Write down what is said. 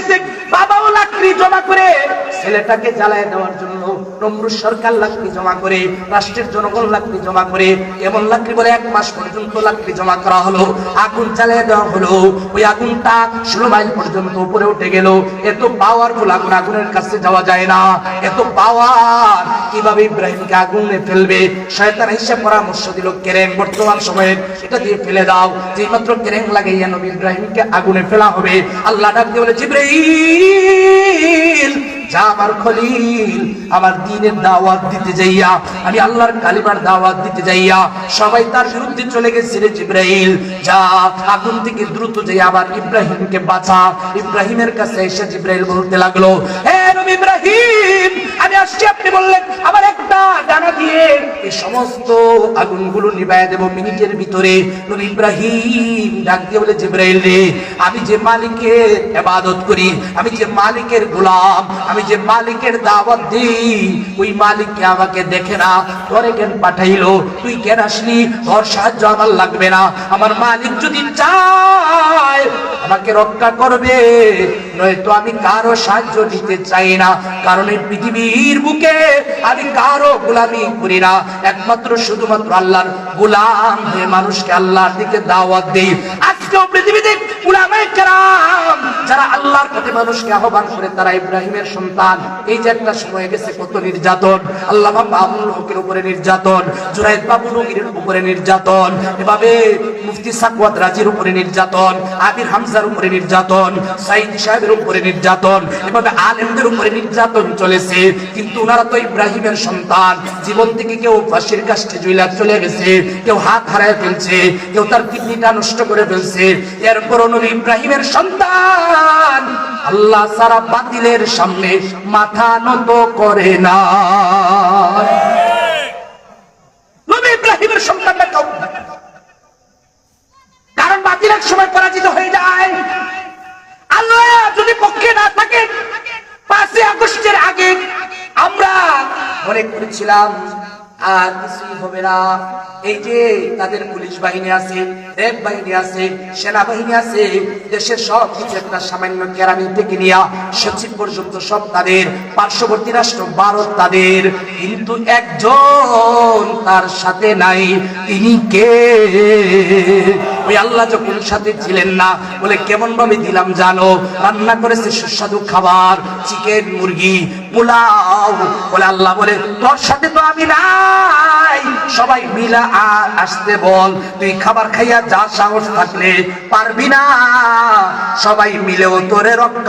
গেছে। বাবাও লাকড়ি জমা করে ছেলেটাকে জ্বালায় দেওয়ার জন্য নমরুদ সরকার লাকড়ি জমা করে, রাষ্ট্রের জনগণ লাকড়ি জমা করে, এমন লাকড়ি বলে 1 মাস পর্যন্ত লাকড়ি জমা করা হলো, আগুন জ্বালিয়ে দেওয়া হলো। ওই আগুনটা 16 মাইল পর্যন্ত উপরে উঠে গেল। এত পাওয়ারফুল আগুন, আগুনের কাছে যাওয়া যায় না। এত পাওয়ার, কিভাবে ইব্রাহিমকে আগুনে ফেলবে? শয়তান এসে পরামর্শ দিল, কেরেন বর্তমান সময়ে এটা দিয়ে ফেলে দাও। যে মাত্র কেরেন লাগাইয়া নবী ইব্রাহিমকে আগুনে ফেলা হবে, আল্লাহ ডাক দিয়ে বলে, জিবরাইল যা আমার খলিল, আমার দ্বীনের দাওয়াত দিতে যাইয়া, আমি আল্লাহর কালিমার দাওয়াত দিতে যাইয়া সবাই তার বিরুদ্ধে চলে গেছে রে জিবরাইল, যা আগুন থেকে দ্রুত যাইয়া আবার ইব্রাহিমকে বাঁচা। ইব্রাহিমের কাছে এসে জিবরাইল বলতে লাগলো, হে নবী ইব্রাহিম, আমি আসছি, আপনি বললেন আমার একটা ডানা দিয়ে এই সমস্ত আগুনগুলো নিভাইয়া দেব মিনিটের ভিতরে। নবী ইব্রাহিম ডাক দিয়ে বলে, জিবরাইল রে, আমি যে মালিকের ইবাদত করি, আমি যে মালিকের গোলাম, আমি যে মালিকের দাওয়াত দিই, ওই মালিককে আমাকে দেখে না, তোরে কেন পাঠাইলো? তুই কেন আসলি? তোর সাহায্য আমার লাগবে না। আমার মালিক যদি চায় আমাকে রক্ষা করবে, নয়তো আমি কারো সাহায্য নিতে চাই না। কারণ এই পৃথিবীর বুকে আমি কারো গোলামি করি না, একমাত্র শুধুমাত্র আল্লাহর গোলাম হয়ে মানুষকে আল্লাহর দিকে দাওয়াত দেই। আজকেও পৃথিবীতে উলামায়ে কেরাম যারা আল্লাহর পথে মানুষকে আহ্বান করে, তারা ইব্রাহিমের সন্তান। এই যে একটা সময় গেছে কত নির্যাতন, আল্লামা মামুনুল হকের উপরে নির্যাতন, জুনায়েদ বাবু নগরীর উপরে নির্যাতন, এভাবে মুফতি সাকওয়াত রাজির উপরে নির্যাতন, আবির হামজার উপরে নির্যাতন, সাইদ সাহেবের উপরে নির্যাতন, এভাবে আলেমদের উপরে নির্যাতন চলেছে। কিন্তু ওনারা তো ইব্রাহিমের সন্তান। জীবন থেকে কেউ ফাঁসির কাষ্টে ঝুলা চলে গেছে, কেউ হাত হারায় ফেলছে, কেউ তার কিডনিটা নষ্ট করে ফেলছে। এরপরও নবী ইব্রাহিমের সন্তান আল্লাহ সারা বাতিলের সামনে মাথা নত করে না। নবী ইব্রাহিমের সন্তানটা কেউ, কারণ বাতিল এক সময় পরাজিত হয়ে যায়। আল্লাহ যদি পক্ষে না থাকে, 5 আগস্টের আগে আমরা মনে করেছিলাম আর কিছুই হবে না। এই যে তাদের পুলিশ বাহিনী আছে, র্যাব বাহিনী আছে, সেনাবাহিনী আছে, দেশের সব কিছু একটা সামান্য কেরানি থেকে নিয়া সচিব পর্যন্ত সব তাদের, পার্শ্ববর্তী রাষ্ট্র ভারত তাদের, কিন্তু একজন তার সাথে নাই। তিনি কে? ওই আল্লাহ যখন সাথে ছিলেন না, বলে কেমন ভাবে দিলাম জানো? রান্না করেছে সুস্বাদু খাবার, চিকেন, মুরগি, পোলাও। বলে আল্লাহ বলে, তোর সাথে তো আমি নাই, সবাই মিলা আসতে বল। তুই খাবার খাইয়া যা সাহস থাকলে পারবি না, সবাই মিলেও তোরে রক্ষা